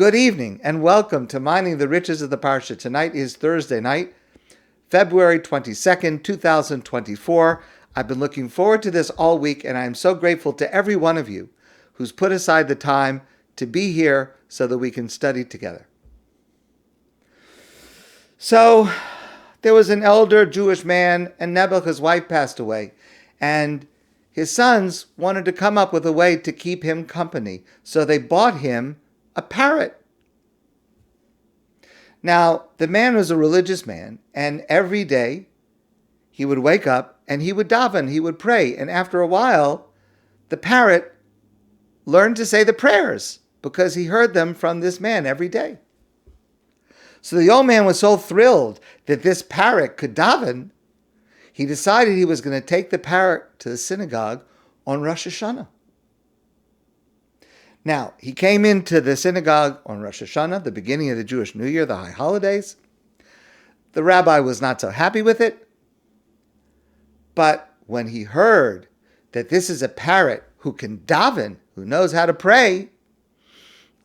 Good evening and welcome to Mining the Riches of the Parsha. Tonight is Thursday night, February 22nd, 2024. I've been looking forward to this all week, and I'm so grateful to every one of you who's put aside the time to be here so that we can study together. So, there was an elder Jewish man, and Nebuch, his wife, passed away, and his sons wanted to come up with a way to keep him company, so they bought him a parrot. Now, the man was a religious man, and every day he would wake up and he would daven, he would pray, and after a while, the parrot learned to say the prayers because he heard them from this man every day. So the old man was so thrilled that this parrot could daven, he decided he was going to take the parrot to the synagogue on Rosh Hashanah. Now, he came into the synagogue on Rosh Hashanah, the beginning of the Jewish New Year, the high holidays. The rabbi was not so happy with it. But when he heard that this is a parrot who can daven, who knows how to pray,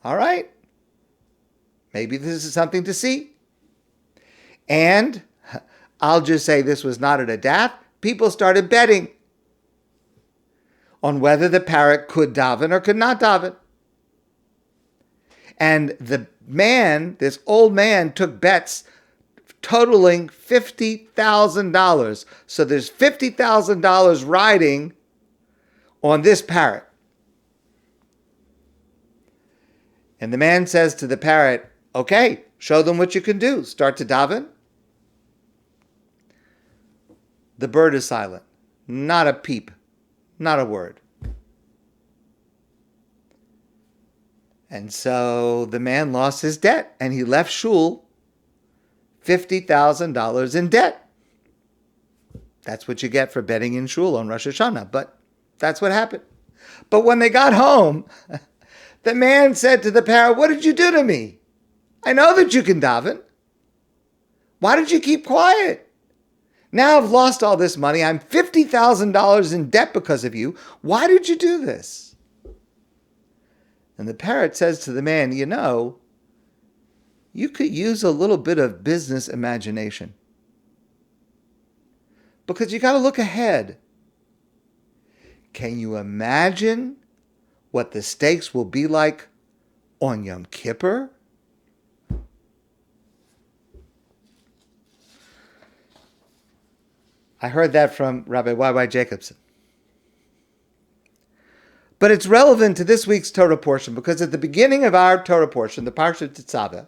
all right, maybe this is something to see. And I'll just say this was not at ADATH. People started betting on whether the parrot could daven or could not daven. And the man, this old man, took bets totaling $50,000. So there's $50,000 riding on this parrot. And the man says to the parrot, okay, show them what you can do. Start to daven. The bird is silent. Not a peep. Not a word. And so the man lost his debt, and he left shul $50,000 in debt. That's what you get for betting in shul on Rosh Hashanah, but that's what happened. But when they got home, the man said to the parrot, what did you do to me? I know that you can daven. Why did you keep quiet? Now I've lost all this money. I'm $50,000 in debt because of you. Why did you do this? And the parrot says to the man, you know, you could use a little bit of business imagination. Because you got to look ahead. Can you imagine what the stakes will be like on Yom Kippur? I heard that from Rabbi YY Jacobson. But it's relevant to this week's Torah portion because at the beginning of our Torah portion, the Parsha Tetzaveh,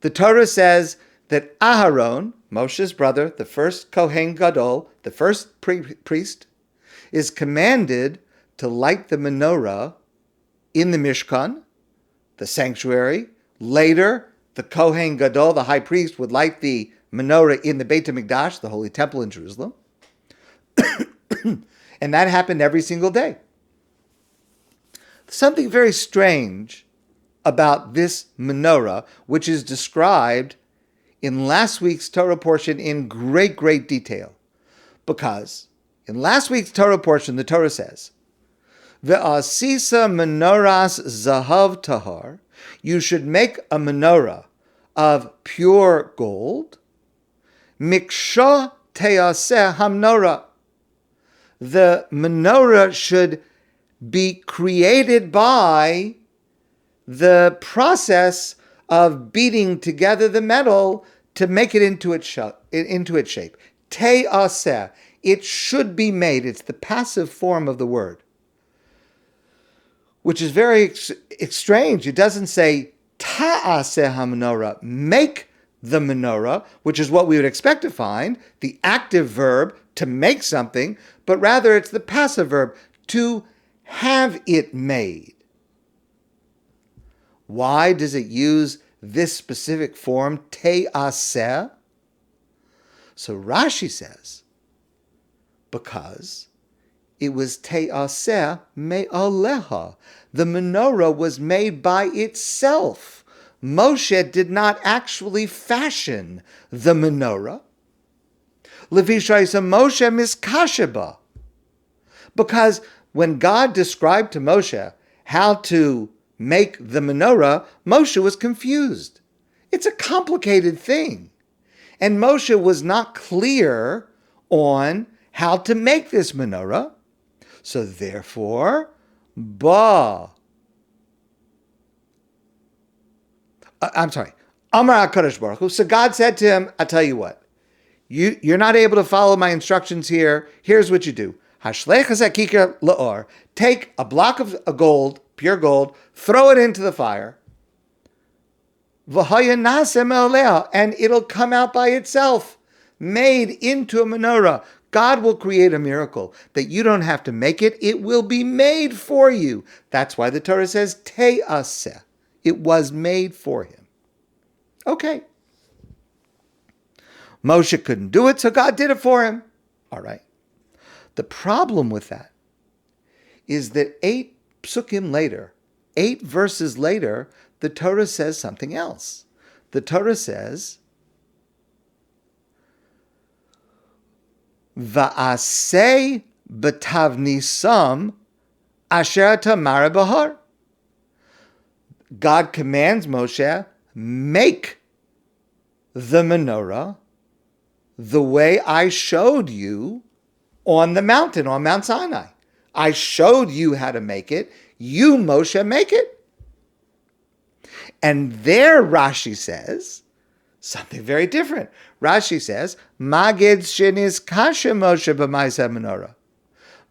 the Torah says that Aharon, Moshe's brother, the first Kohen Gadol, the first priest, is commanded to light the menorah in the Mishkan, the sanctuary. Later, the Kohen Gadol, the high priest, would light the menorah in the Beit HaMikdash, the Holy Temple in Jerusalem. And that happened every single day. Something very strange about this menorah, which is described in last week's Torah portion in great, great detail. Because in last week's Torah portion, the Torah says, Ve'asisa menoras zahav tahar, you should make a menorah of pure gold. Miksha teaseh hamnorah, the menorah should be created by the process of beating together the metal to make it into its shape. Te'aseh, it should be made. It's the passive form of the word, which is very strange. It doesn't say ta'aseh hamenorah, make the menorah, which is what we would expect to find, the active verb to make something, but rather it's the passive verb to have it made. Why does it use this specific form, te'aseh? So Rashi says, because it was te'aseh me'aleha. The menorah was made by itself. Moshe did not actually fashion the menorah. Levishaisa Moshe miskasheba. Because when God described to Moshe how to make the menorah, Moshe was confused. It's a complicated thing. And Moshe was not clear on how to make this menorah. So therefore, Amar HaKadosh Baruch Hu. So God said to him, I'll tell you what, you're not able to follow my instructions here. Here's what you do. Take a block of gold, pure gold, throw it into the fire, and it'll come out by itself, made into a menorah. God will create a miracle that you don't have to make it. It will be made for you. That's why the Torah says, Te'aseh. It was made for him. Okay. Moshe couldn't do it, so God did it for him. All right. The problem with that is that 8 psukim later, 8 verses later, the Torah says something else. The Torah says, Va'aseh b'tavnisam asher tamar bahar. God commands Moshe, make the menorah the way I showed you on the mountain, on Mount Sinai. I showed you how to make it. You, Moshe, make it. And there Rashi says something very different. Rashi says, Magid shenis kasha Moshe b'maaseh menorah.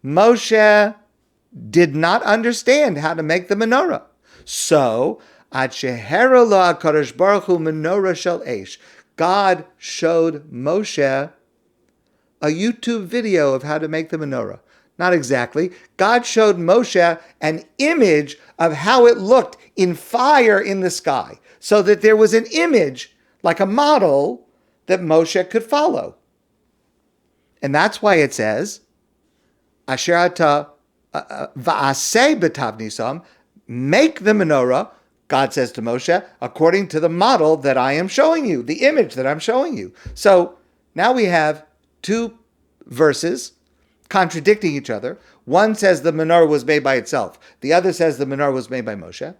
Moshe did not understand how to make the menorah. So, ad shehera lo HaKadosh Baruch Hu menorah shel eish. God showed Moshe a YouTube video of how to make the menorah. Not exactly. God showed Moshe an image of how it looked in fire in the sky, so that there was an image, like a model, that Moshe could follow. And that's why it says, Asher ata va'aseh b'tavnisam, make the menorah, God says to Moshe, according to the model that I am showing you, the image that I'm showing you. So now we have 2 verses contradicting each other. One says the menorah was made by itself. The other says the menorah was made by Moshe.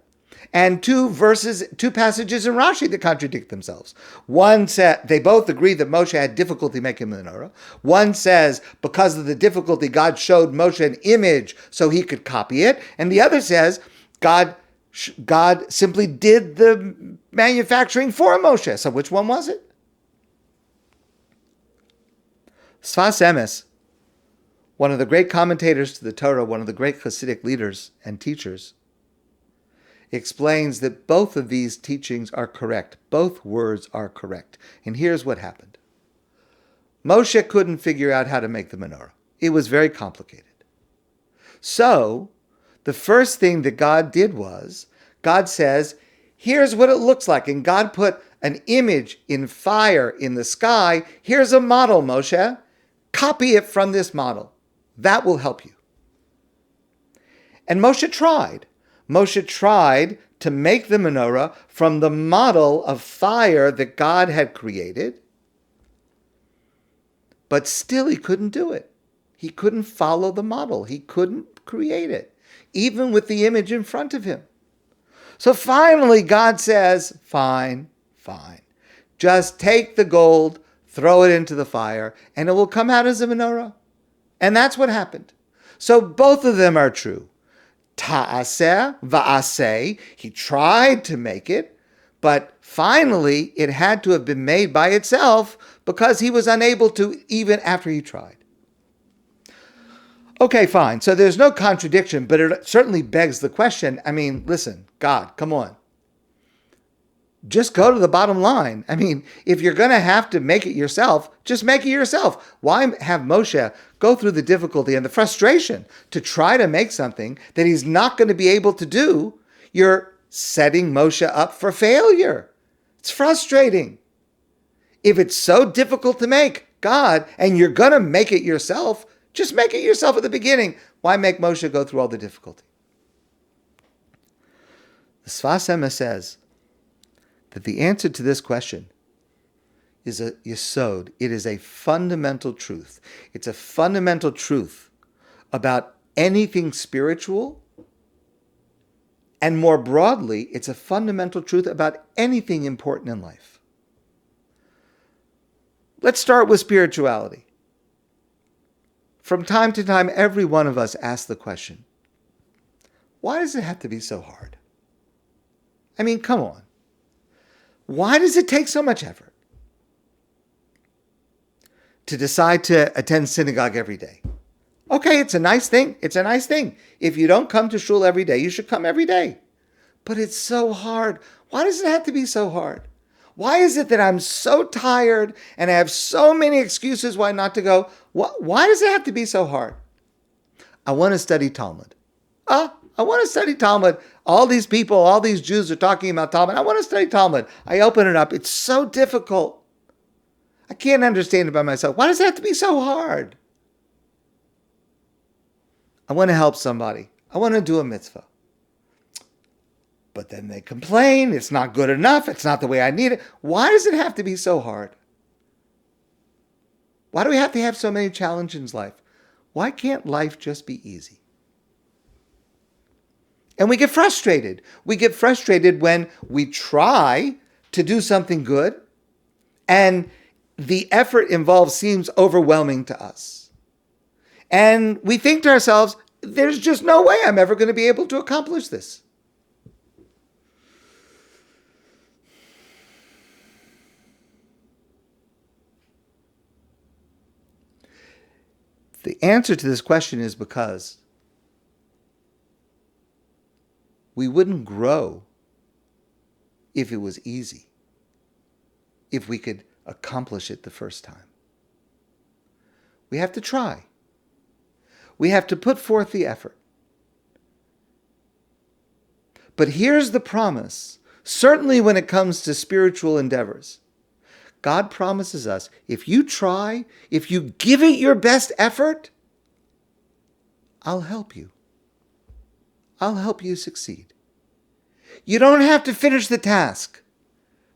And 2 passages in Rashi that contradict themselves. One said they both agree that Moshe had difficulty making the menorah. One says because of the difficulty, God showed Moshe an image so he could copy it. And the other says God simply did the manufacturing for Moshe. So which one was it? Sfas Emes, one of the great commentators to the Torah, one of the great Hasidic leaders and teachers, explains that both of these teachings are correct. Both words are correct. And here's what happened. Moshe couldn't figure out how to make the menorah. It was very complicated. So, the first thing that God did was, God says, here's what it looks like. And God put an image in fire in the sky. Here's a model, Moshe. Copy it from this model. That will help you. And Moshe tried. Moshe tried to make the menorah from the model of fire that God had created, but still he couldn't do it. He couldn't follow the model. He couldn't create it, even with the image in front of him. So finally God says, fine. Just take the gold, throw it into the fire, and it will come out as a menorah. And that's what happened. So both of them are true. Ta'aseh, va'aseh, he tried to make it, but finally it had to have been made by itself because he was unable to even after he tried. Okay, fine. So there's no contradiction, but it certainly begs the question. I mean, listen, God, come on. Just go to the bottom line. I mean, if you're going to have to make it yourself, just make it yourself. Why have Moshe go through the difficulty and the frustration to try to make something that he's not going to be able to do? You're setting Moshe up for failure. It's frustrating. If it's so difficult to make, God, and you're going to make it yourself, just make it yourself at the beginning. Why make Moshe go through all the difficulty? The Sfas Emes says that the answer to this question is a yesod. It is a fundamental truth. It's a fundamental truth about anything spiritual And more broadly, it's a fundamental truth about anything important in life. Let's start with spirituality. From time to time, every one of us asks the question, why does it have to be so hard? I mean, come on. Why does it take so much effort to decide to attend synagogue every day? Okay, it's a nice thing. It's a nice thing. If you don't come to shul every day, you should come every day. But it's so hard. Why does it have to be so hard? Why is it that I'm so tired and I have so many excuses why not to go? Why does it have to be so hard? I want to study Talmud. I want to study Talmud. All these people, all these Jews are talking about Talmud. I want to study Talmud. I open it up. It's so difficult. I can't understand it by myself. Why does it have to be so hard? I want to help somebody. I want to do a mitzvah. But then they complain. It's not good enough. It's not the way I need it. Why does it have to be so hard? Why do we have to have so many challenges in life? Why can't life just be easy? And we get frustrated. We get frustrated when we try to do something good and the effort involved seems overwhelming to us. And we think to ourselves, there's just no way I'm ever going to be able to accomplish this. The answer to this question is because we wouldn't grow if it was easy, if we could accomplish it the first time. We have to try. We have to put forth the effort. But here's the promise, certainly when it comes to spiritual endeavors. God promises us, if you try, if you give it your best effort, I'll help you. I'll help you succeed. You don't have to finish the task.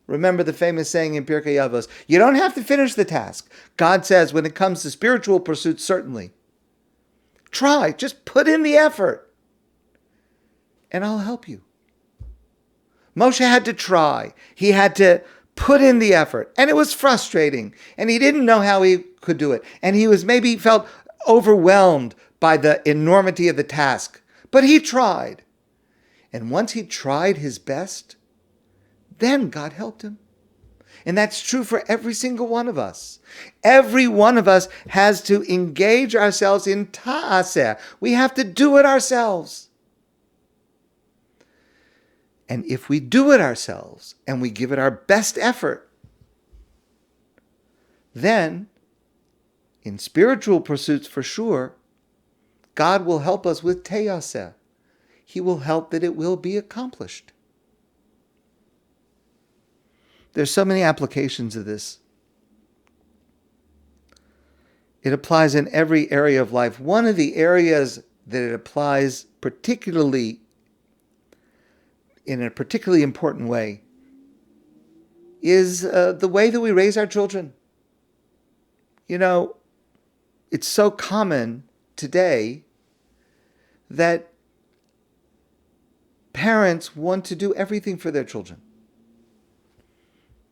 Remember the famous saying in Pirkei Avos, you don't have to finish the task. God says when it comes to spiritual pursuits, certainly. Try, just put in the effort, and I'll help you. Moshe had to try. He had to put in the effort, and it was frustrating, and he didn't know how he could do it, and he was maybe felt overwhelmed by the enormity of the task, but he tried. And once he tried his best, then God helped him. And that's true for every single one of us. Every one of us has to engage ourselves in ta'aseh. We have to do it ourselves. And if we do it ourselves and we give it our best effort, then in spiritual pursuits for sure, God will help us with te'aseh. He will help that it will be accomplished. There's so many applications of this. It applies in every area of life. One of the areas that it applies particularly in a particularly important way is the way that we raise our children. You know, it's so common today that parents want to do everything for their children.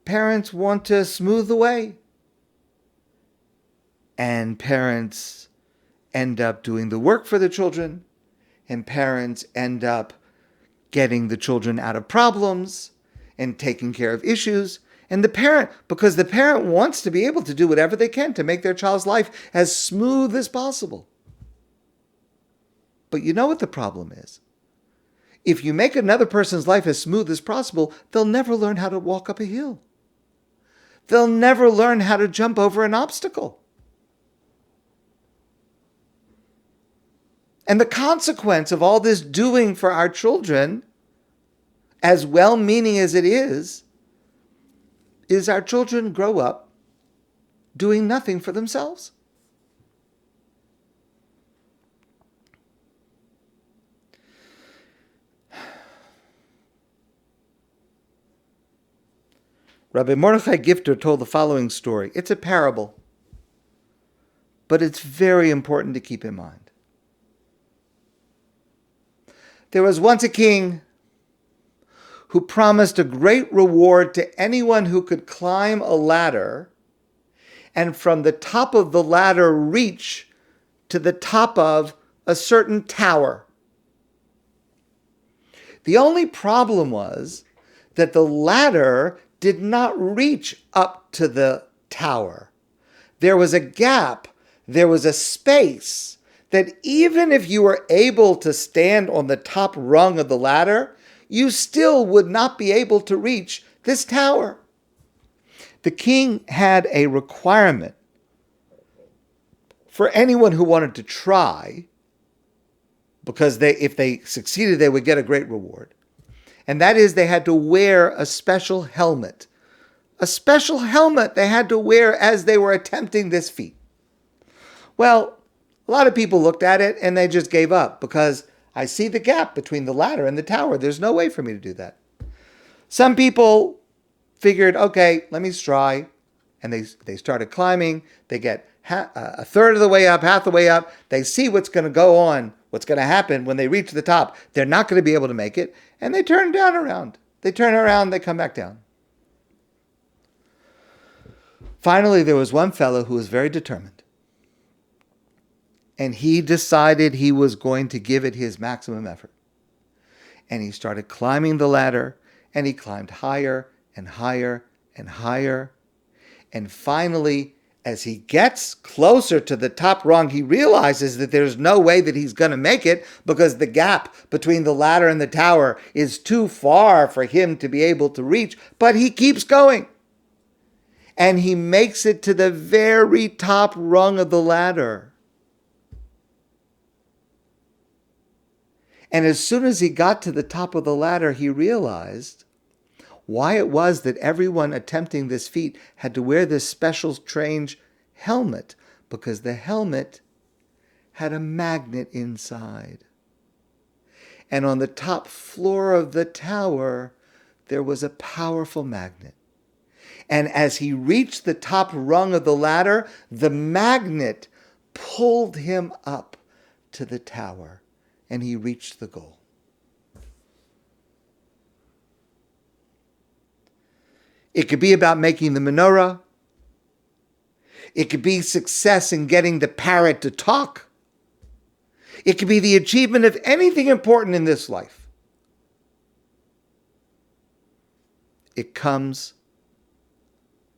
Parents want to smooth the way. And parents end up doing the work for the children. And parents end up getting the children out of problems and taking care of issues. And because the parent wants to be able to do whatever they can to make their child's life as smooth as possible. But you know what the problem is? If you make another person's life as smooth as possible, they'll never learn how to walk up a hill. They'll never learn how to jump over an obstacle. And the consequence of all this doing for our children, as well-meaning as it is our children grow up doing nothing for themselves. Rabbi Mordechai Gifter told the following story. It's a parable, but it's very important to keep in mind. There was once a king who promised a great reward to anyone who could climb a ladder and from the top of the ladder reach to the top of a certain tower. The only problem was that the ladder did not reach up to the tower. There was a gap, there was a space that even if you were able to stand on the top rung of the ladder, you still would not be able to reach this tower. The king had a requirement for anyone who wanted to try, because if they succeeded, they would get a great reward. And that is, they had to wear a special helmet. A special helmet they had to wear as they were attempting this feat. Well, a lot of people looked at it and they just gave up, because I see the gap between the ladder and the tower. There's no way for me to do that. Some people figured, okay, let me try. And they started climbing. They get a third of the way up, half the way up. They see what's going to go on, what's going to happen when they reach the top. They're not going to be able to make it. And they turn around. They turn around, they come back down. Finally, there was one fellow who was very determined. And he decided he was going to give it his maximum effort. And he started climbing the ladder, and he climbed higher and higher and higher. And finally, as he gets closer to the top rung, he realizes that there's no way that he's going to make it, because the gap between the ladder and the tower is too far for him to be able to reach. But he keeps going. And he makes it to the very top rung of the ladder. And as soon as he got to the top of the ladder, he realized why it was that everyone attempting this feat had to wear this special strange helmet, because the helmet had a magnet inside. And on the top floor of the tower, there was a powerful magnet. And as he reached the top rung of the ladder, the magnet pulled him up to the tower, and he reached the goal. It could be about making the menorah. It could be success in getting the parrot to talk. It could be the achievement of anything important in this life. It comes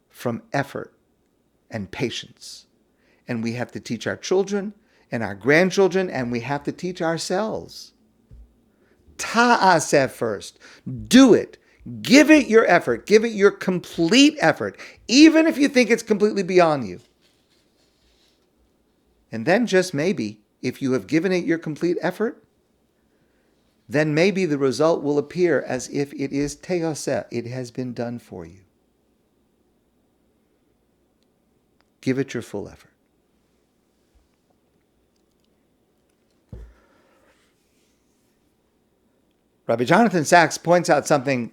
from effort and patience. And we have to teach our children and our grandchildren, and we have to teach ourselves. Ta'aseh first. Do it. Give it your effort. Give it your complete effort, even if you think it's completely beyond you. And then just maybe, if you have given it your complete effort, then maybe the result will appear as if it is te'aseh. It has been done for you. Give it your full effort. Rabbi Jonathan Sacks points out something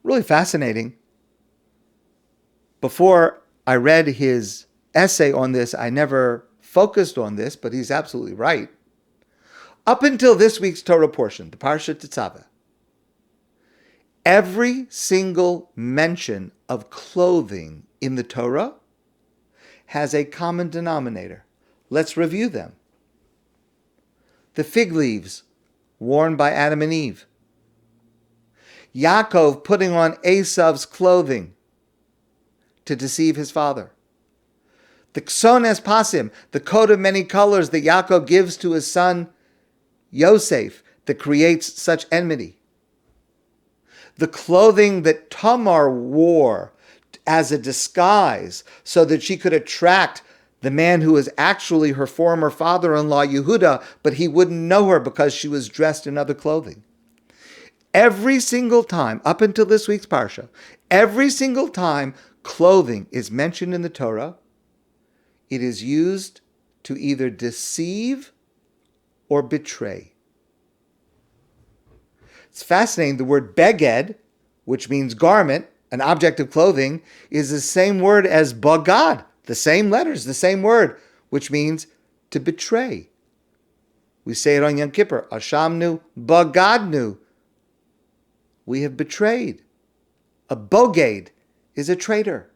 really fascinating. Before I read his essay on this, I never focused on this, but he's absolutely right. Up until this week's Torah portion, the Parsha Tetzaveh, every single mention of clothing in the Torah has a common denominator. Let's review them. The fig leaves worn by Adam and Eve. Yaakov putting on Esav's clothing to deceive his father. The Ksones Pasim, the coat of many colors that Yaakov gives to his son Yosef, that creates such enmity. The clothing that Tamar wore as a disguise so that she could attract the man who was actually her former father-in-law Yehuda, but he wouldn't know her because she was dressed in other clothing. Every single time, up until this week's Parsha, every single time clothing is mentioned in the Torah, it is used to either deceive or betray. It's fascinating. The word beged, which means garment, an object of clothing, is the same word as bagad, the same letters, the same word, which means to betray. We say it on Yom Kippur, Ashamnu, bagadnu. we have betrayed. A boged is a traitor.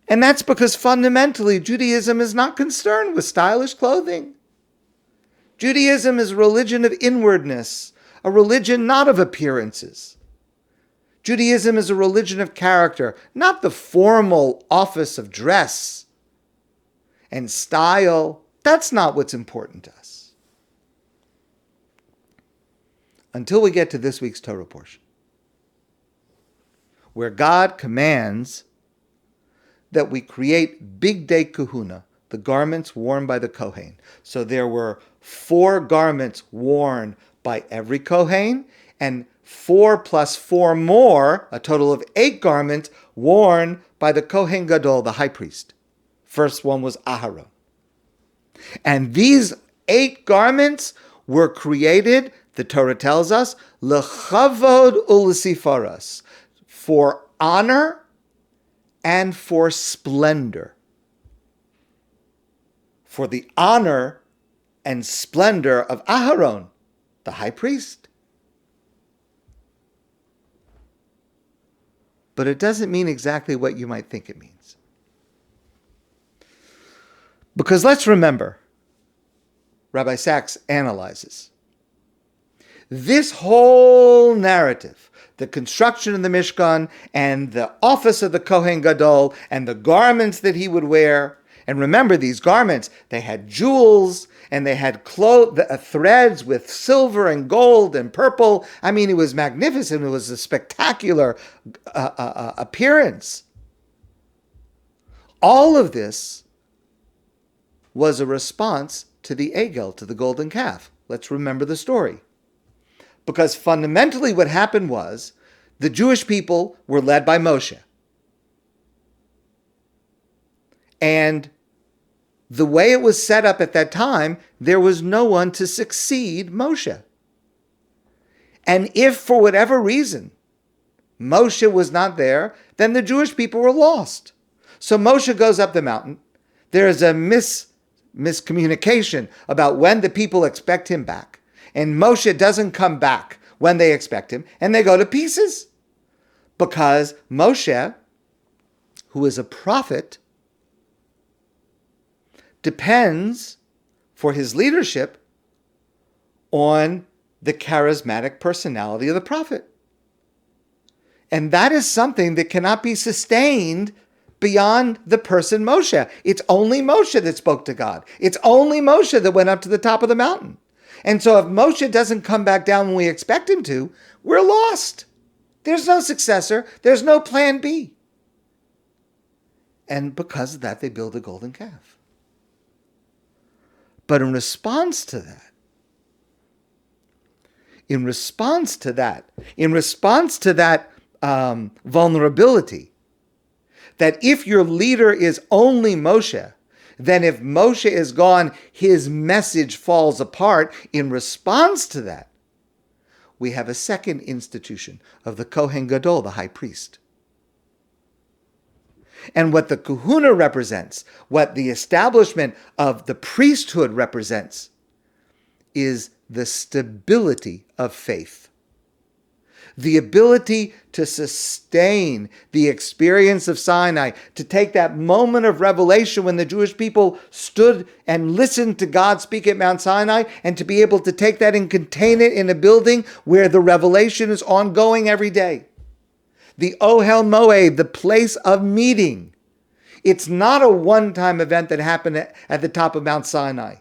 And that's because fundamentally Judaism is not concerned with stylish clothing. Judaism is a religion of inwardness, a religion not of appearances. Judaism is a religion of character, not the formal office of dress and style. That's not what's important to us. Until we get to this week's Torah portion, where God commands that we create bigdei kahuna, the garments worn by the Kohen. So there were 4 garments worn by every Kohen, and 4 plus 4 more, a total of 8 garments worn by the Kohen Gadol, the high priest. First one was Aharon. And these 8 garments were created, the Torah tells us, lechavod ulesifaras, for honor and for splendor. For the honor and splendor of Aharon, the high priest. But it doesn't mean exactly what you might think it means. Because let's remember, Rabbi Sachs analyzes, this whole narrative, the construction of the Mishkan and the office of the Kohen Gadol and the garments that he would wear. And remember, these garments, they had jewels and they had threads with silver and gold and purple. I mean, it was magnificent. It was a spectacular appearance. All of this was a response to the egel, to the golden calf. Let's remember the story. Because fundamentally what happened was the Jewish people were led by Moshe. And the way it was set up at that time, there was no one to succeed Moshe. And if for whatever reason Moshe was not there, then the Jewish people were lost. So Moshe goes up the mountain. There is a miscommunication about when the people expect him back. And Moshe doesn't come back when they expect him, and they go to pieces. Because Moshe, who is a prophet, depends for his leadership on the charismatic personality of the prophet. And that is something that cannot be sustained beyond the person Moshe. It's only Moshe that spoke to God. It's only Moshe that went up to the top of the mountain. And so if Moshe doesn't come back down when we expect him to, we're lost. There's no successor. There's no plan B. And because of that, they build a golden calf. But in response to that vulnerability, that if your leader is only Moshe, then if Moshe is gone, his message falls apart. In response to that, we have a second institution of the Kohen Gadol, the high priest. And what the kahuna represents, what the establishment of the priesthood represents, is the stability of faith. The ability to sustain the experience of Sinai, to take that moment of revelation when the Jewish people stood and listened to God speak at Mount Sinai, and to be able to take that and contain it in a building where the revelation is ongoing every day. The Ohel Moed, the place of meeting. It's not a one-time event that happened at the top of Mount Sinai.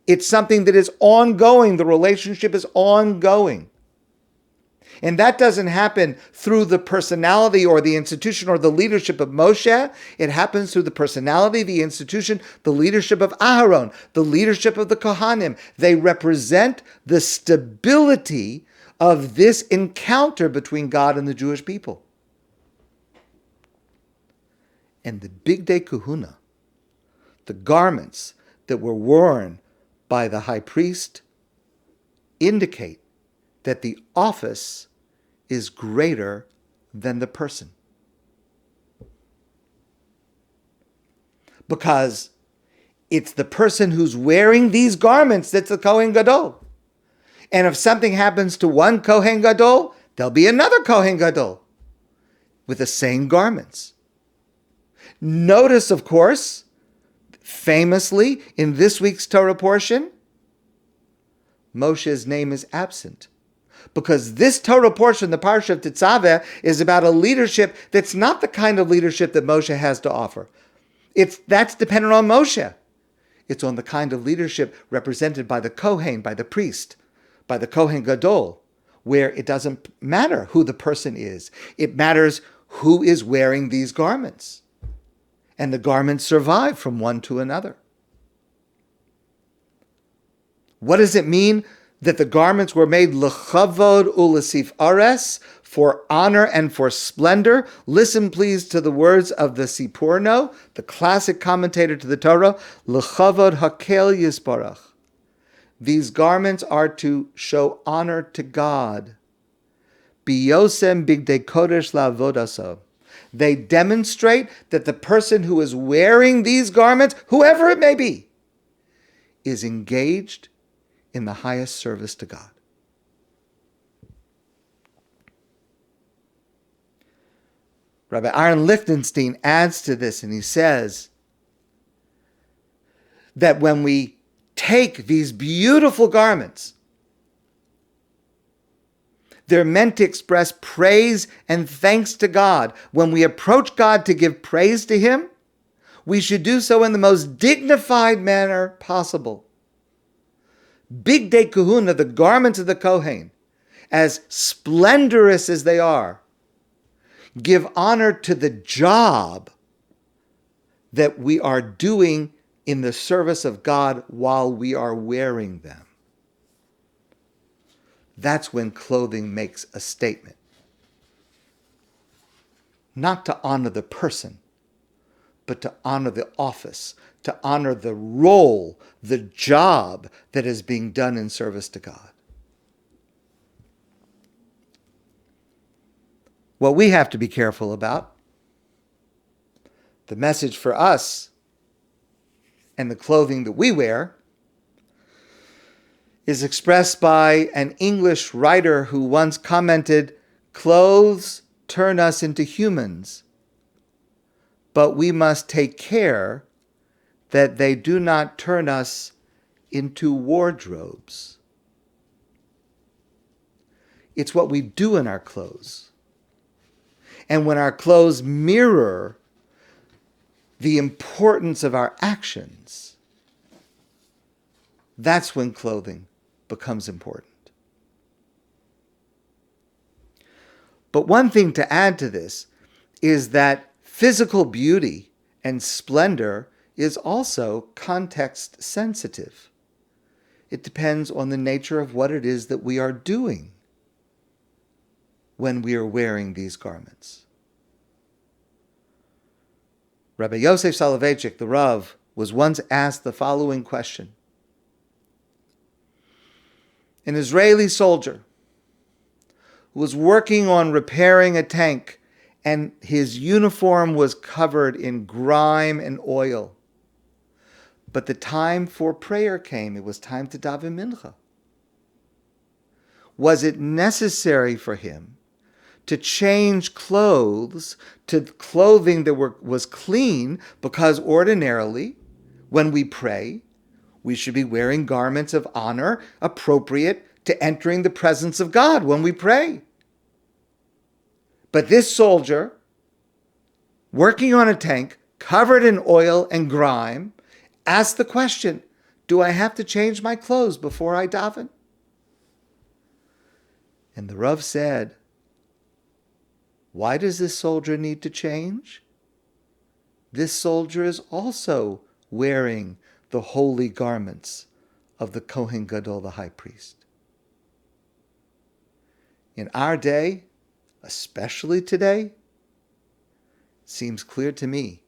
It's something that is ongoing. The relationship is ongoing. And that doesn't happen through the personality or the institution or the leadership of Moshe. It happens through the personality, the institution, the leadership of Aharon, the leadership of the Kohanim. They represent the stability of this encounter between God and the Jewish people. And the bigdei kahuna, the garments that were worn by the high priest, indicate that the office is greater than the person. Because it's the person who's wearing these garments that's the Kohen Gadol. And if something happens to one Kohen Gadol, there'll be another Kohen Gadol with the same garments. Notice, of course, famously in this week's Torah portion, Moshe's name is absent. Because this Torah portion, the Parsha of Tetzaveh, is about a leadership that's not the kind of leadership that Moshe has to offer. That's dependent on Moshe. It's on the kind of leadership represented by the Kohen, by the priest, by the Kohen Gadol, where it doesn't matter who the person is. It matters who is wearing these garments. And the garments survive from one to another. What does it mean that the garments were made l'chavod u'lesif ares, for honor and for splendor? Listen please to the words of the Sipurno, the classic commentator to the Torah, l'chavod hakel yisbarach. These garments are to show honor to God. Biyosem bigdei kodesh la'avodaso. They demonstrate that the person who is wearing these garments, whoever it may be, is engaged in the highest service to God. Rabbi Aaron Lichtenstein adds to this, and he says that when we take these beautiful garments, they're meant to express praise and thanks to God. When we approach God to give praise to Him, we should do so in the most dignified manner possible. Bigdei Kahuna, the garments of the Kohen, as splendorous as they are, give honor to the job that we are doing in the service of God while we are wearing them. That's when clothing makes a statement. Not to honor the person, but to honor the office, to honor the role, the job that is being done in service to God. What we have to be careful about, the message for us and the clothing that we wear, is expressed by an English writer who once commented, "Clothes turn us into humans, but we must take care that they do not turn us into wardrobes." It's what we do in our clothes. And when our clothes mirror the importance of our actions, that's when clothing becomes important. But one thing to add to this is that physical beauty and splendor is also context sensitive. It depends on the nature of what it is that we are doing when we are wearing these garments. Rabbi Yosef Soloveitchik, the Rav, was once asked the following question. An Israeli soldier who was working on repairing a tank, and his uniform was covered in grime and oil. But the time for prayer came. It was time to daven mincha. Was it necessary for him to change clothes to clothing that was clean? Because ordinarily, when we pray, we should be wearing garments of honor appropriate to entering the presence of God when we pray. But this soldier, working on a tank, covered in oil and grime, asked the question, do I have to change my clothes before I daven? And the Rav said, why does this soldier need to change? This soldier is also wearing the holy garments of the Kohen Gadol, the high priest. In our day, especially today, it seems clear to me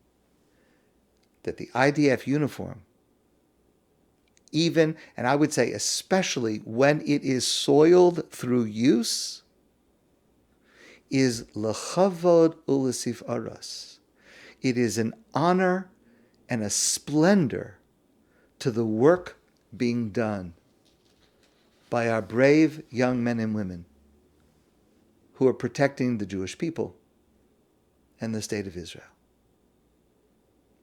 that the IDF uniform, even, and I would say especially when it is soiled through use, is lechavod u'lesif aras. It is an honor and a splendor to the work being done. by our brave young men and women who are protecting the Jewish people and the state of Israel.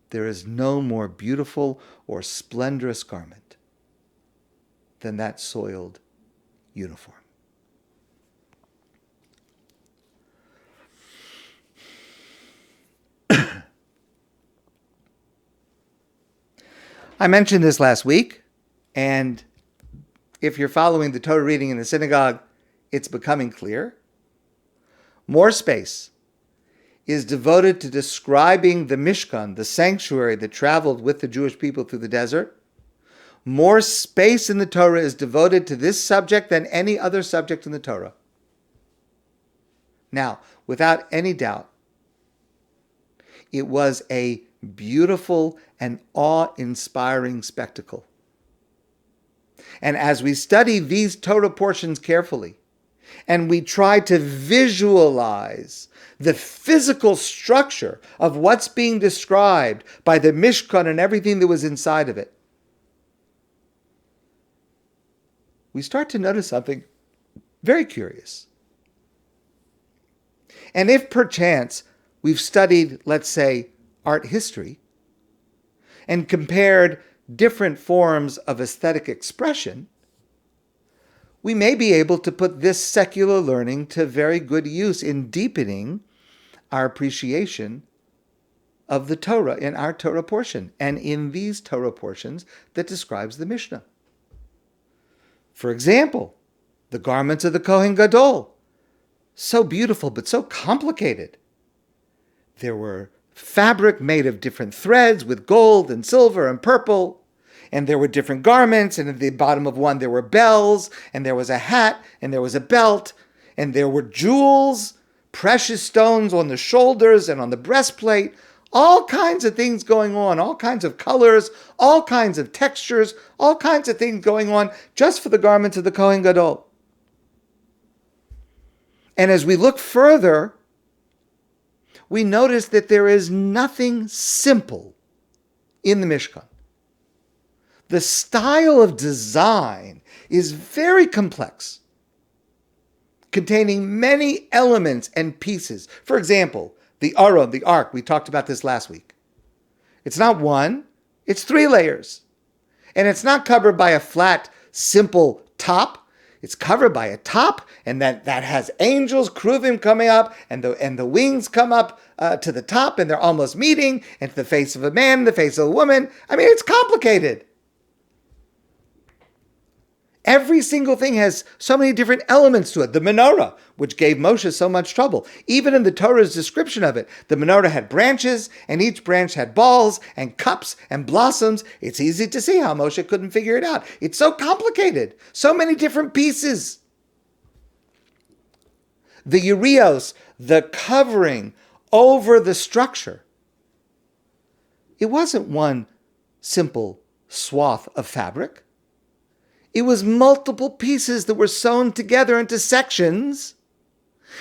There is no more beautiful or splendorous garment than that soiled uniform. I mentioned this last week, and if you're following the Torah reading in the synagogue, it's becoming clear. More space is devoted to describing the Mishkan, the sanctuary that traveled with the Jewish people through the desert. More space in the Torah is devoted to this subject than any other subject in the Torah. Now, without any doubt, it was a beautiful and awe-inspiring spectacle. And as we study these Torah portions carefully, and we try to visualize the physical structure of what's being described by the Mishkan and everything that was inside of it, we start to notice something very curious. And if perchance we've studied, let's say, art history, and compared different forms of aesthetic expression, we may be able to put this secular learning to very good use in deepening our appreciation of the Torah in our Torah portion and in these Torah portions that describes the Mishnah. For example, the garments of the Kohen Gadol. So beautiful, but so complicated. There were fabric made of different threads with gold and silver and purple. And there were different garments, and at the bottom of one there were bells, and there was a hat, and there was a belt, and there were jewels, precious stones on the shoulders and on the breastplate, all kinds of things going on, all kinds of colors, all kinds of textures, all kinds of things going on just for the garments of the Kohen Gadol. And as we look further, we notice that there is nothing simple in the Mishkan. The style of design is very complex, containing many elements and pieces. For example, the Aron, the ark, we talked about this last week. It's not one, it's 3 layers. And it's not covered by a flat, simple top. It's covered by a top, and that has angels, keruvim coming up, and the wings come up to the top, and they're almost meeting, and to the face of a man, the face of a woman. I mean, it's complicated. Every single thing has so many different elements to it. The menorah, which gave Moshe so much trouble. Even in the Torah's description of it, the menorah had branches, and each branch had balls and cups and blossoms. It's easy to see how Moshe couldn't figure it out. It's so complicated. So many different pieces. The urios, the covering over the structure. It wasn't one simple swath of fabric. It was multiple pieces that were sewn together into sections,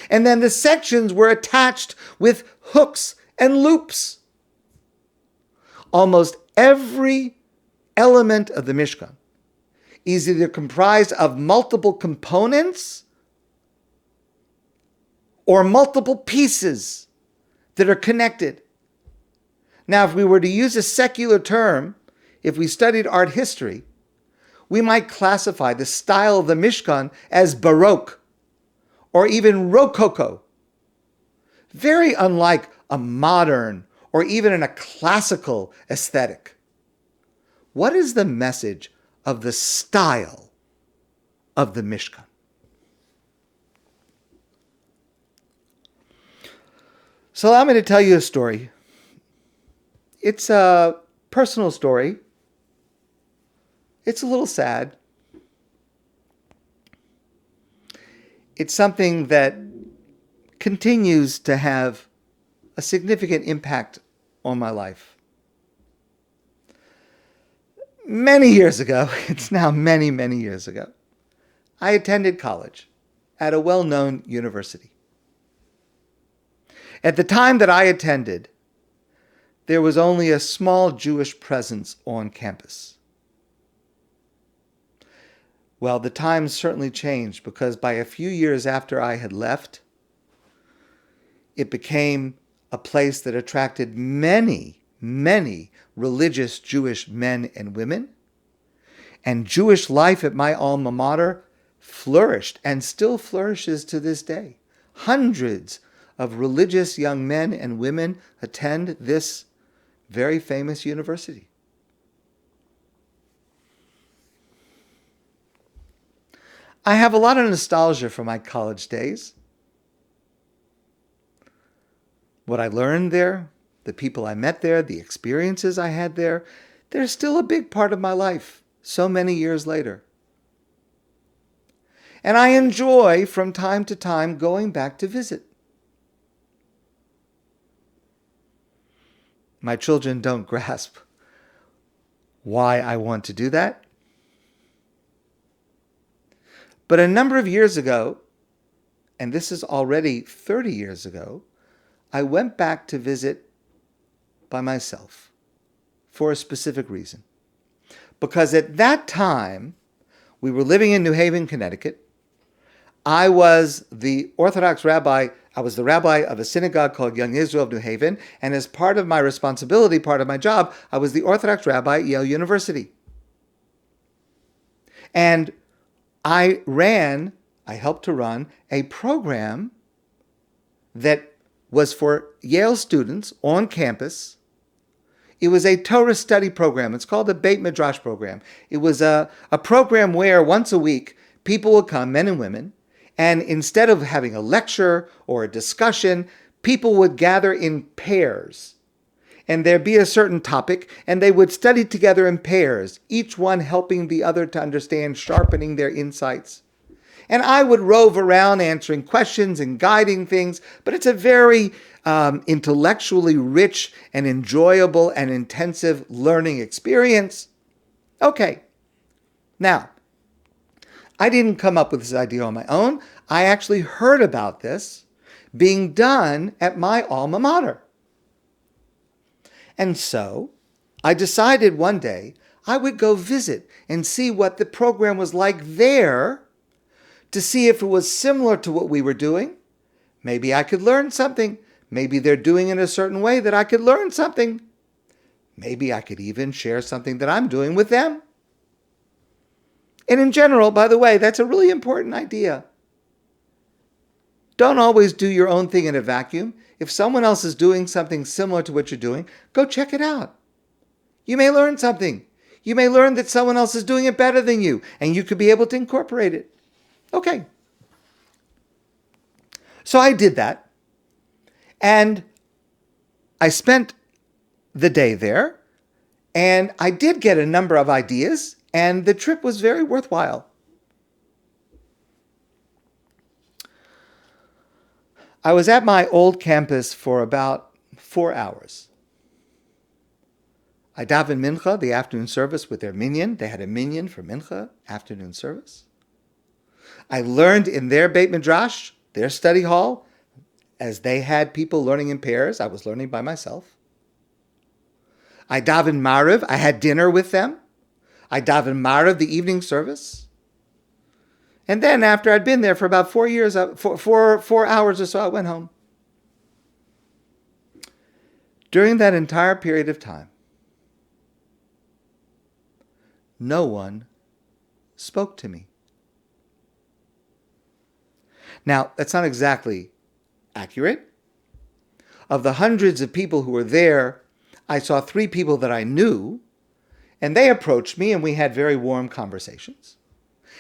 and then the sections were attached with hooks and loops. Almost every element of the Mishkan is either comprised of multiple components or multiple pieces that are connected. Now, if we were to use a secular term, if we studied art history, we might classify the style of the Mishkan as Baroque or even Rococo, very unlike a modern or even in a classical aesthetic. What is the message of the style of the Mishkan? So allow me to tell you a story. It's a personal story. It's a little sad. It's something that continues to have a significant impact on my life. Many years ago, it's now many, many years ago, I attended college at a well-known university. At the time that I attended, there was only a small Jewish presence on campus. Well, the times certainly changed, because by a few years after I had left, it became a place that attracted many, many religious Jewish men and women. And Jewish life at my alma mater flourished and still flourishes to this day. Hundreds of religious young men and women attend this very famous university. I have a lot of nostalgia for my college days. What I learned there, the people I met there, the experiences I had there, they're still a big part of my life so many years later. And I enjoy from time to time going back to visit. My children don't grasp why I want to do that. But a number of years ago, and this is already 30 years ago, I went back to visit by myself for a specific reason. Because at that time, we were living in New Haven, Connecticut. I was the Orthodox rabbi. I was the rabbi of a synagogue called Young Israel of New Haven. And as part of my responsibility, part of my job, I was the Orthodox rabbi at Yale University. And I helped to run a program that was for Yale students on campus. It was a Torah study program. It's called the Beit Midrash program. It was a program where once a week people would come, men and women, and instead of having a lecture or a discussion, people would gather in pairs. And there'd be a certain topic, and they would study together in pairs, each one helping the other to understand, sharpening their insights. And I would rove around answering questions and guiding things, but it's a very intellectually rich and enjoyable and intensive learning experience. Okay, now, I didn't come up with this idea on my own. I actually heard about this being done at my alma mater. And so I decided one day I would go visit and see what the program was like there, to see if it was similar to what we were doing. Maybe I could learn something. Maybe they're doing it in a certain way that I could learn something. Maybe I could even share something that I'm doing with them. And in general, by the way, that's a really important idea. Don't always do your own thing in a vacuum. If someone else is doing something similar to what you're doing, go check it out. You may learn something. You may learn that someone else is doing it better than you, and you could be able to incorporate it. Okay. So I did that. And I spent the day there, and I did get a number of ideas, and the trip was very worthwhile. I was at my old campus for about 4 hours. I davened mincha, the afternoon service, with their minyan. They had a minyan for mincha, afternoon service. I learned in their Beit Midrash, their study hall, as they had people learning in pairs. I was learning by myself. I davened Mariv. I had dinner with them. I davened Mariv, the evening service. And then after I'd been there for about 4 years, 4 hours or so, I went home. During that entire period of time, no one spoke to me. Now, that's not exactly accurate. Of the hundreds of people who were there, I saw 3 people that I knew, and they approached me, and we had very warm conversations.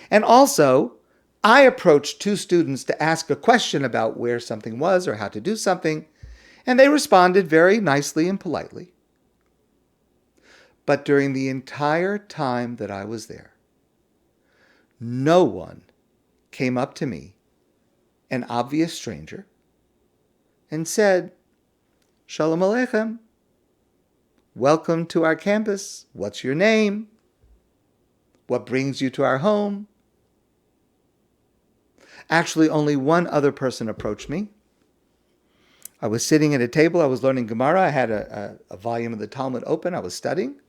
And also, I approached 2 students to ask a question about where something was or how to do something, and they responded very nicely and politely. But during the entire time that I was there, no one came up to me, an obvious stranger, and said, "Shalom Aleichem. Welcome to our campus. What's your name? What brings you to our home?" Actually, only one other person approached me. I was sitting at a table. I was learning Gemara. I had a volume of the Talmud open. I was studying.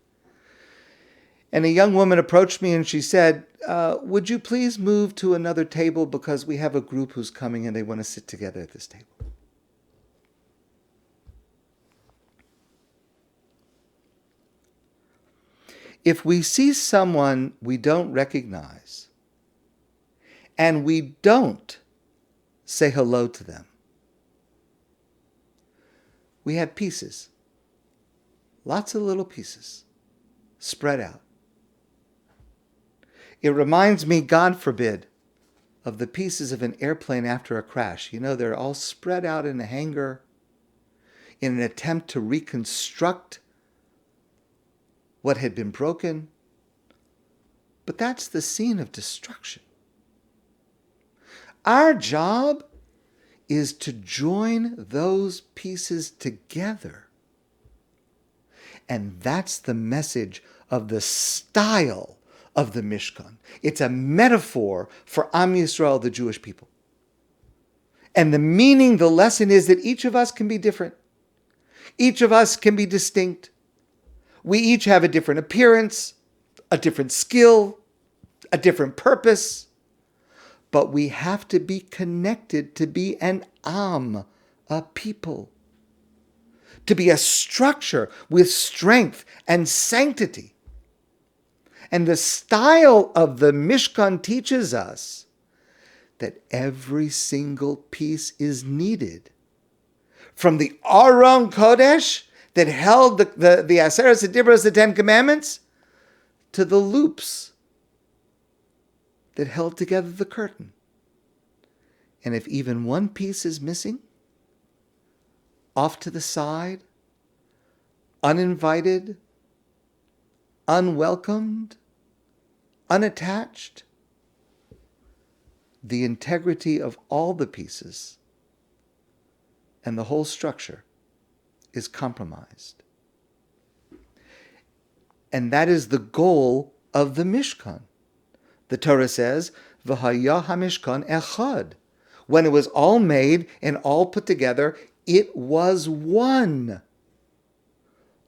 And a young woman approached me and she said, would you please move to another table because we have a group who's coming and they want to sit together at this table. If we see someone we don't recognize and we don't say hello to them, we have pieces, lots of little pieces spread out. It reminds me, God forbid, of the pieces of an airplane after a crash. You know, they're all spread out in a hangar in an attempt to reconstruct what had been broken. But that's the scene of destruction. Our job is to join those pieces together. And that's the message of the style of the Mishkan. It's a metaphor for Am Yisrael, the Jewish people. And the meaning, the lesson is that each of us can be different. Each of us can be distinct. We each have a different appearance, a different skill, a different purpose. But we have to be connected to be an Am, a people. To be a structure with strength and sanctity. And the style of the Mishkan teaches us that every single piece is needed. From the Aron Kodesh that held the Aseret Dibros, the Ten Commandments, to the loops that held together the curtain. And if even one piece is missing, off to the side, uninvited, unwelcomed, unattached, the integrity of all the pieces and the whole structure is compromised. And that is the goal of the Mishkan. The Torah says, V'haya HaMishkan echad. When it was all made and all put together, it was one.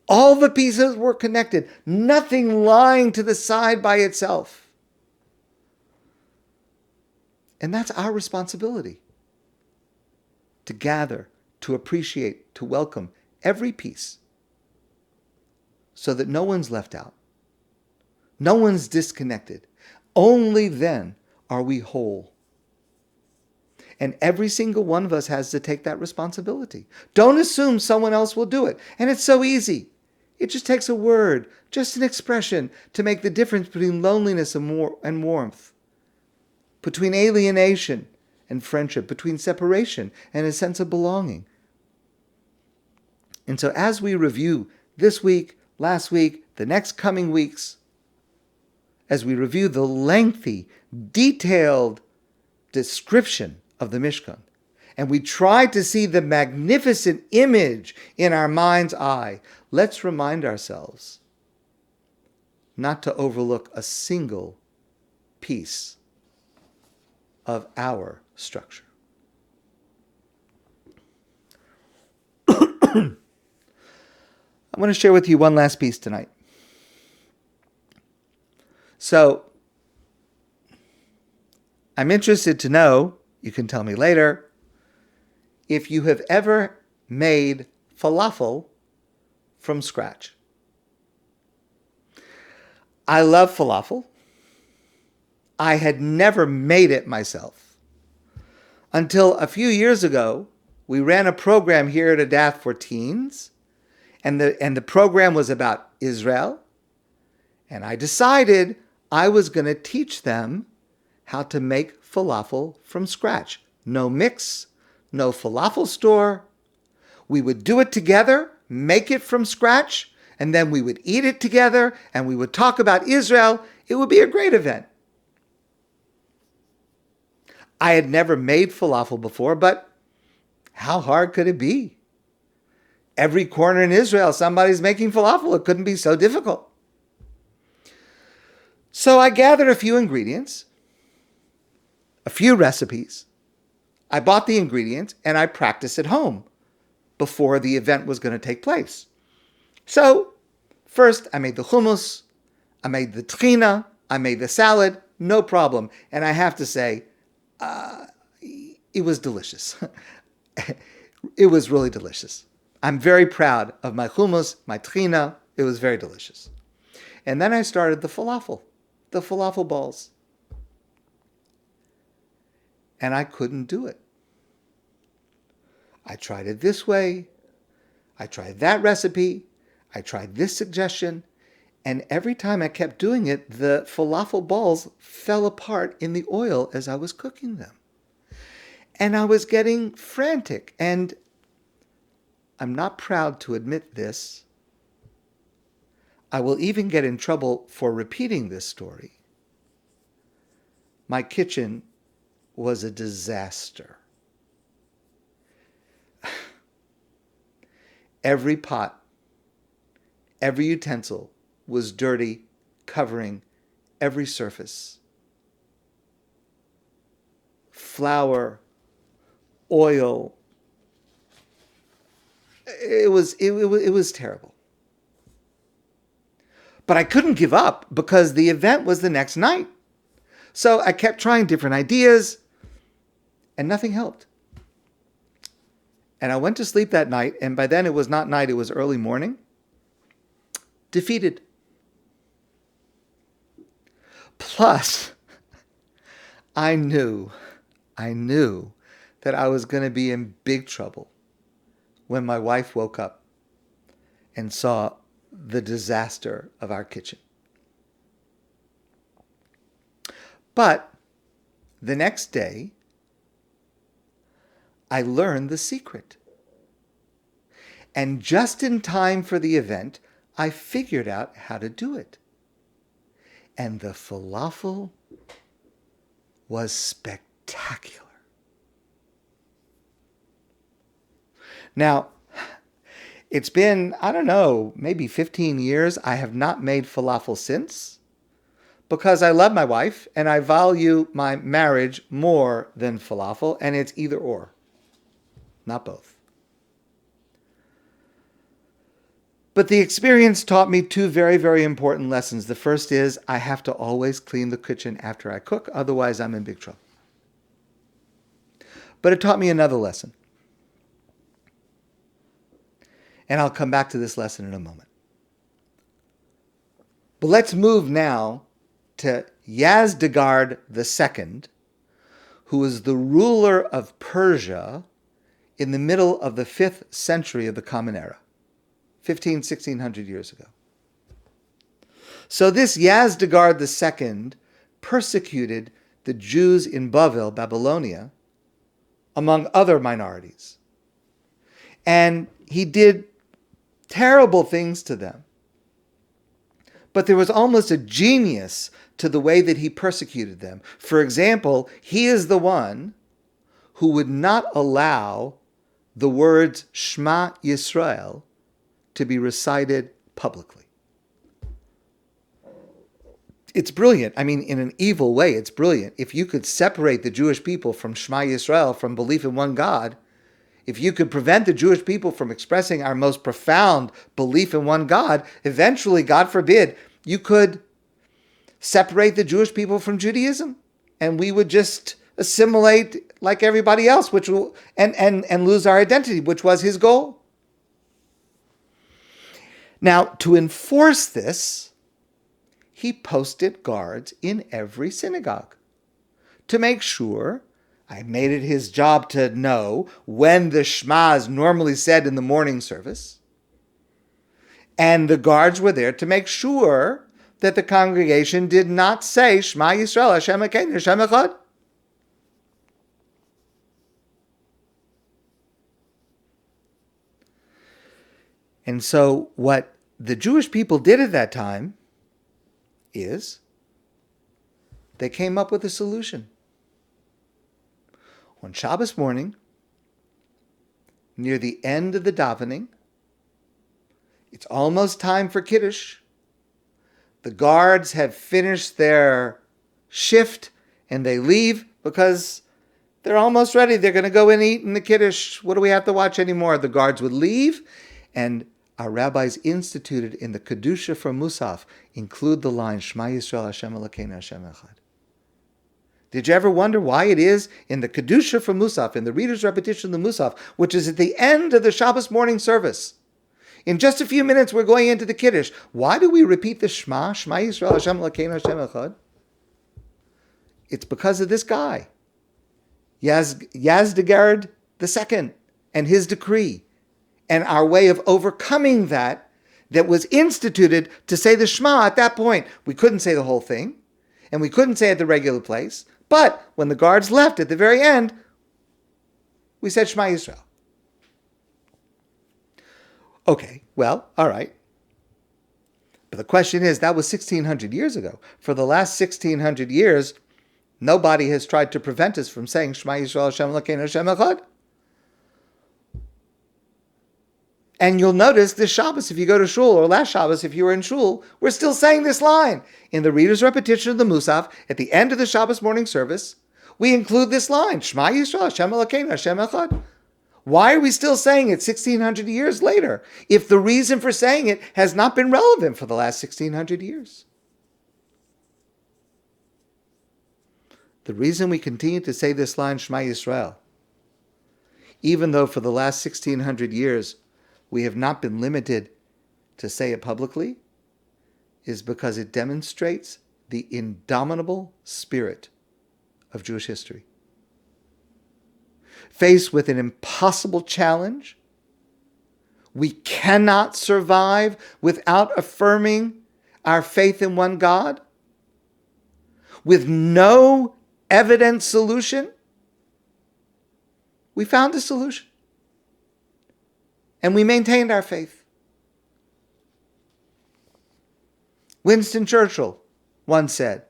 All the pieces were connected, nothing lying to the side by itself. And that's our responsibility. To gather, to appreciate, to welcome every piece so that no one's left out. No one's disconnected. Only then are we whole. And every single one of us has to take that responsibility. Don't assume someone else will do it. And it's so easy. It just takes a word, just an expression to make the difference between loneliness and warmth, between alienation and friendship, between separation and a sense of belonging. And so as we review this week, last week, the next coming weeks, as we review the lengthy, detailed description of the Mishkan, and we try to see the magnificent image in our mind's eye, let's remind ourselves not to overlook a single piece of our structure. I want to share with you one last piece tonight. So, I'm interested to know, you can tell me later, if you have ever made falafel from scratch. I love falafel. I had never made it myself. Until a few years ago, we ran a program here at ADATH for teens, and the program was about Israel, and I decided I was going to teach them how to make falafel from scratch. No mix, no falafel store. We would do it together, make it from scratch, and then we would eat it together, and we would talk about Israel. It would be a great event. I had never made falafel before, but how hard could it be? Every corner in Israel, somebody's making falafel. It couldn't be so difficult. So I gathered a few ingredients, a few recipes. I bought the ingredients and I practiced at home before the event was going to take place. So first I made the hummus. I made the tahina, I made the salad, no problem. And I have to say, it was delicious. It was really delicious. I'm very proud of my hummus, my tahina. It was very delicious. And then I started the falafel balls. And I couldn't do it. I tried it this way. I tried that recipe. I tried this suggestion. And every time I kept doing it, the falafel balls fell apart in the oil as I was cooking them. And I was getting frantic. And I'm not proud to admit this. I will even get in trouble for repeating this story. My kitchen was a disaster. Every pot, every utensil was dirty, covering every surface. Flour, oil. It was terrible. But I couldn't give up because the event was the next night. So I kept trying different ideas and nothing helped. And I went to sleep that night, and by then it was not night, it was early morning. Defeated. Plus, I knew that I was going to be in big trouble when my wife woke up and saw the disaster of our kitchen. But the next day, I learned the secret. And just in time for the event, I figured out how to do it. And the falafel was spectacular. Now, it's been, I don't know, maybe 15 years. I have not made falafel since because I love my wife and I value my marriage more than falafel, and it's either or, not both. But the experience taught me two very, very important lessons. The first is I have to always clean the kitchen after I cook, otherwise I'm in big trouble. But it taught me another lesson. And I'll come back to this lesson in a moment. But let's move now to Yazdegerd II, who was the ruler of Persia in the middle of the 5th century of the Common Era, 1600 years ago. So this Yazdegerd II persecuted the Jews in Bavel, Babylonia, among other minorities. And he did terrible things to them. But there was almost a genius to the way that he persecuted them. For example, he is the one who would not allow the words Shema Yisrael to be recited publicly. It's brilliant. I mean, in an evil way, it's brilliant. If you could separate the Jewish people from Shema Yisrael, from belief in one God, if you could prevent the Jewish people from expressing our most profound belief in one God, eventually, God forbid, you could separate the Jewish people from Judaism, and we would just assimilate like everybody else, which will and lose our identity, which was his goal. Now, to enforce this, he posted guards in every synagogue to make sure. I made it his job to know when the Shema is normally said in the morning service. And the guards were there to make sure that the congregation did not say Shema Yisrael, Hashem Elokeinu, Hashem Echad. And so what the Jewish people did at that time is they came up with a solution. On Shabbos morning, near the end of the davening, it's almost time for Kiddush. The guards have finished their shift and they leave because they're almost ready. They're going to go and eat in the Kiddush. What do we have to watch anymore? The guards would leave, and our rabbis instituted in the Kedusha for Musaf include the line, Shema Yisrael Hashem Elokeinu Hashem Echad. Did you ever wonder why it is in the Kedusha for Musaf, in the reader's repetition of the Musaf, which is at the end of the Shabbos morning service? In just a few minutes, we're going into the Kiddush. Why do we repeat the Shema, Shema Yisrael Hashem Elokeinu Hashem Echad? It's because of this guy, Yazdegerd II, and his decree, and our way of overcoming that was instituted to say the Shema at that point. We couldn't say the whole thing, and we couldn't say it at the regular place, but when the guards left at the very end, we said Shema Yisrael. Okay, well, all right. But the question is, that was 1,600 years ago. For the last 1,600 years, nobody has tried to prevent us from saying Shema Yisrael Hashem Elokeinu Hashem Echad. And you'll notice this Shabbos, if you go to shul, or last Shabbos, if you were in shul, we're still saying this line. In the reader's repetition of the Musaf, at the end of the Shabbos morning service, we include this line, Shema Yisrael Hashem Elokeinu Hashem Echad. Why are we still saying it 1,600 years later, if the reason for saying it has not been relevant for the last 1,600 years? The reason we continue to say this line, Shema Yisrael, even though for the last 1,600 years we have not been limited to say it publicly, is because it demonstrates the indomitable spirit of Jewish history. Faced with an impossible challenge, we cannot survive without affirming our faith in one God. With no evident solution, we found a solution. And we maintained our faith. Winston Churchill once said,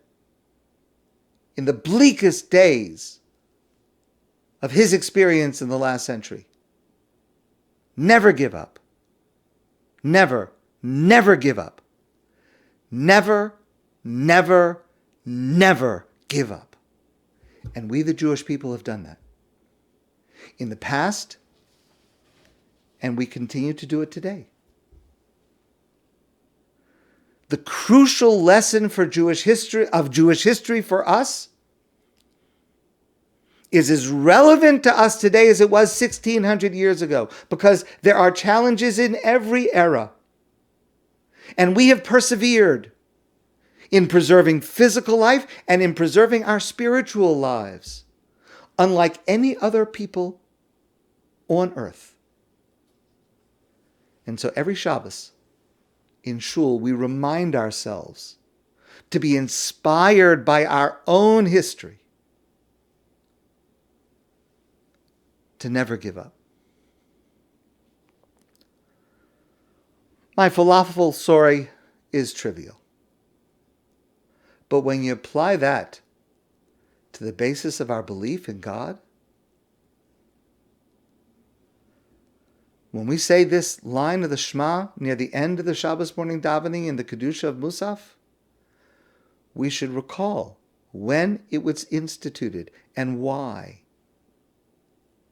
in the bleakest days of his experience in the last century, never give up. Never, never give up. Never, never, never give up. And we, the Jewish people, have done that in the past, and we continue to do it today. The crucial lesson for Jewish history for us is as relevant to us today as it was 1,600 years ago, because there are challenges in every era. And we have persevered in preserving physical life and in preserving our spiritual lives, unlike any other people on earth. And so every Shabbos in shul, we remind ourselves to be inspired by our own history, to never give up. My falafel story is trivial. But when you apply that to the basis of our belief in God, when we say this line of the Shema near the end of the Shabbos morning davening in the Kedusha of Musaf, we should recall when it was instituted and why.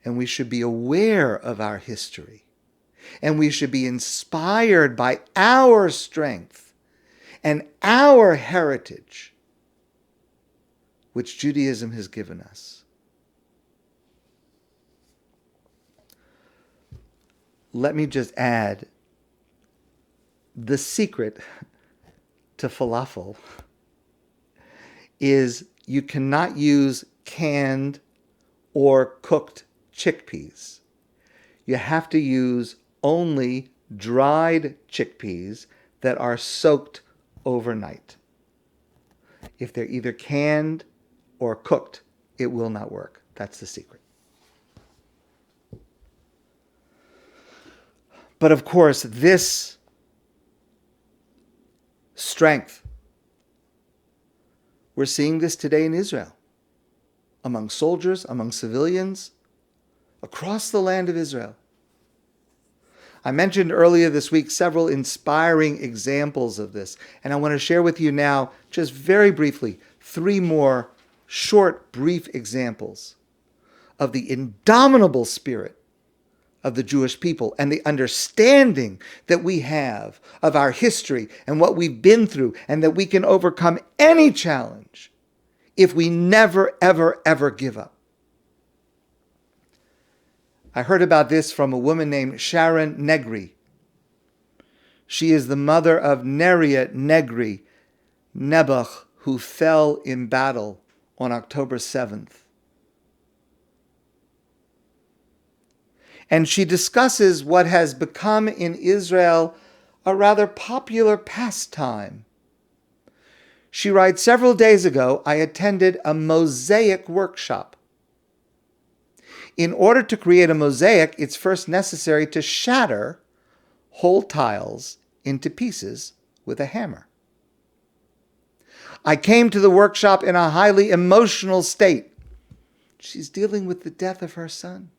And we should be aware of our history. And we should be inspired by our strength and our heritage, which Judaism has given us. Let me just add, the secret to falafel is you cannot use canned or cooked chickpeas. You have to use only dried chickpeas that are soaked overnight. If they're either canned or cooked, it will not work. That's the secret. But of course, this strength, we're seeing this today in Israel, among soldiers, among civilians, across the land of Israel. I mentioned earlier this week several inspiring examples of this, and I want to share with you now, just very briefly, 3 more short, brief examples of the indomitable spirit of the Jewish people and the understanding that we have of our history and what we've been through, and that we can overcome any challenge if we never, ever, ever give up. I heard about this from a woman named Sharon Negri. She is the mother of Neria Negri Nebuch, who fell in battle on October 7th. And she discusses what has become in Israel a rather popular pastime. She writes, several days ago, I attended a mosaic workshop. In order to create a mosaic, it's first necessary to shatter whole tiles into pieces with a hammer. I came to the workshop in a highly emotional state. She's dealing with the death of her son.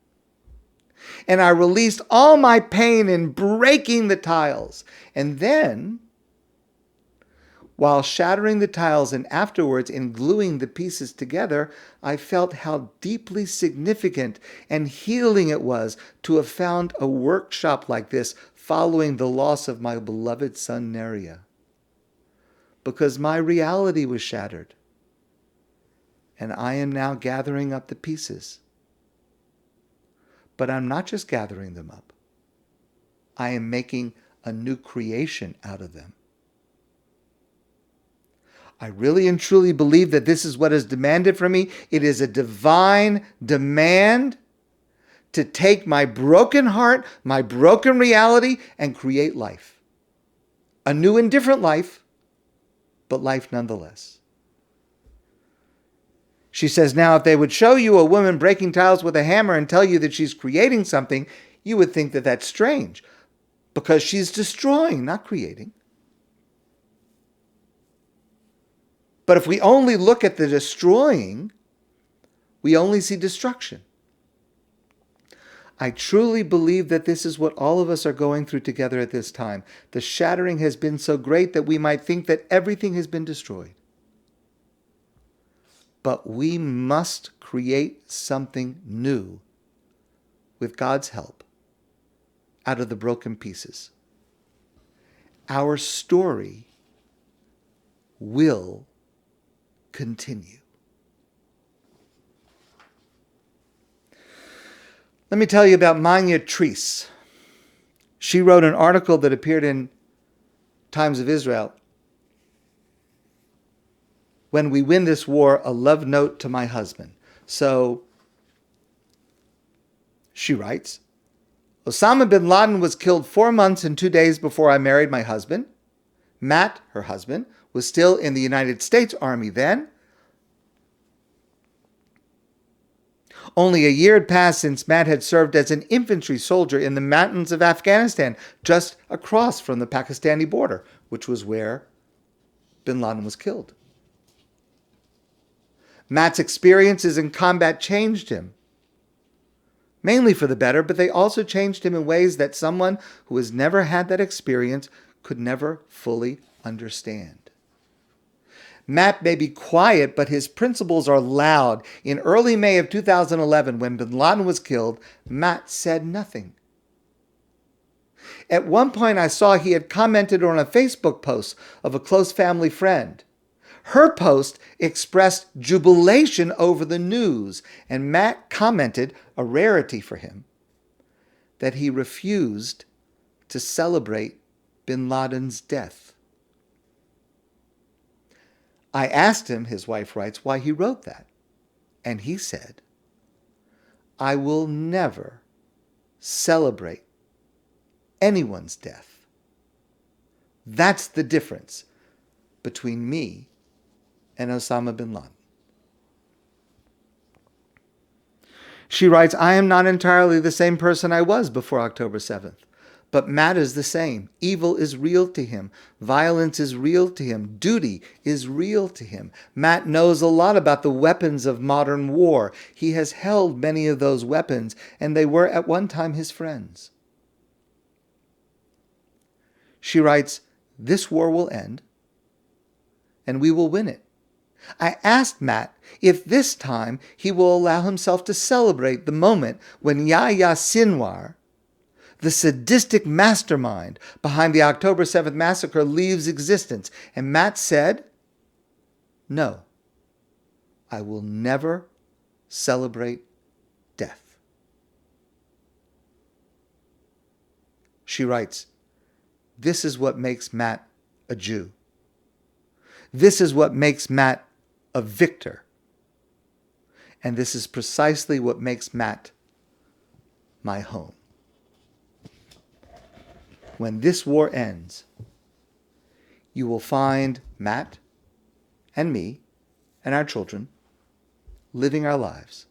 And I released all my pain in breaking the tiles. And then, while shattering the tiles and afterwards in gluing the pieces together, I felt how deeply significant and healing it was to have found a workshop like this following the loss of my beloved son Neria. Because my reality was shattered. And I am now gathering up the pieces. But I'm not just gathering them up. I am making a new creation out of them. I really and truly believe that this is what is demanded from me. It is a divine demand to take my broken heart, my broken reality, and create life. A new and different life, but life nonetheless. She says, now, if they would show you a woman breaking tiles with a hammer and tell you that she's creating something, you would think that that's strange, because she's destroying, not creating. But if we only look at the destroying, we only see destruction. I truly believe that this is what all of us are going through together at this time. The shattering has been so great that we might think that everything has been destroyed. But we must create something new with God's help out of the broken pieces. Our story will continue. Let me tell you about Manya Treese. She wrote an article that appeared in Times of Israel. When we win this war, a love note to my husband. So she writes, Osama bin Laden was killed 4 months and 2 days before I married my husband. Matt, her husband, was still in the United States Army then. Only a year had passed since Matt had served as an infantry soldier in the mountains of Afghanistan, just across from the Pakistani border, which was where bin Laden was killed. Matt's experiences in combat changed him, mainly for the better, but they also changed him in ways that someone who has never had that experience could never fully understand. Matt may be quiet, but his principles are loud. In early May of 2011, when bin Laden was killed, Matt said nothing. At one point, I saw he had commented on a Facebook post of a close family friend. Her post expressed jubilation over the news, and Matt commented, a rarity for him, that he refused to celebrate bin Laden's death. I asked him, his wife writes, why he wrote that. And he said, I will never celebrate anyone's death. That's the difference between me and Osama bin Laden. She writes, I am not entirely the same person I was before October 7th. But Matt is the same. Evil is real to him. Violence is real to him. Duty is real to him. Matt knows a lot about the weapons of modern war. He has held many of those weapons, and they were at one time his friends. She writes, this war will end, and we will win it. I asked Matt if this time he will allow himself to celebrate the moment when Yahya Sinwar, The sadistic mastermind behind the October 7th massacre leaves existence. And Matt said, no, I will never celebrate death. She writes, this is what makes Matt a Jew. This is what makes Matt a victor. And this is precisely what makes Matt my home. When this war ends, you will find Matt and me and our children living our lives.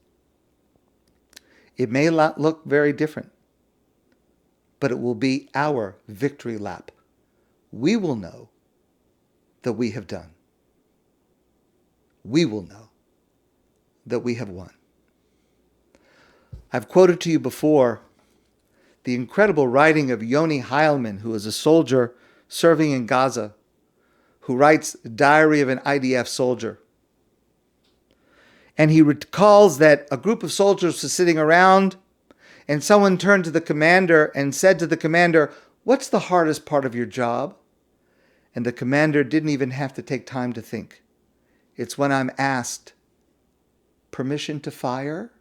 It may not look very different, but it will be our victory lap. We will know that we have done. We will know that we have won. I've quoted to you before the incredible writing of Yoni Heilman, who is a soldier serving in Gaza, who writes Diary of an IDF Soldier. And he recalls that a group of soldiers was sitting around, and someone turned to the commander and said to the commander, "What's the hardest part of your job?" And the commander didn't even have to take time to think. "It's when I'm asked permission to fire."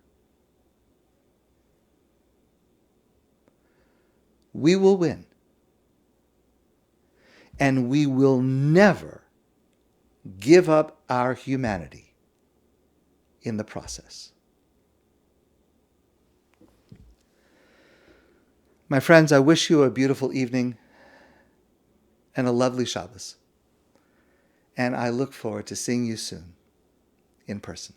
We will win. And we will never give up our humanity in the process. My friends, I wish you a beautiful evening and a lovely Shabbos. And I look forward to seeing you soon in person.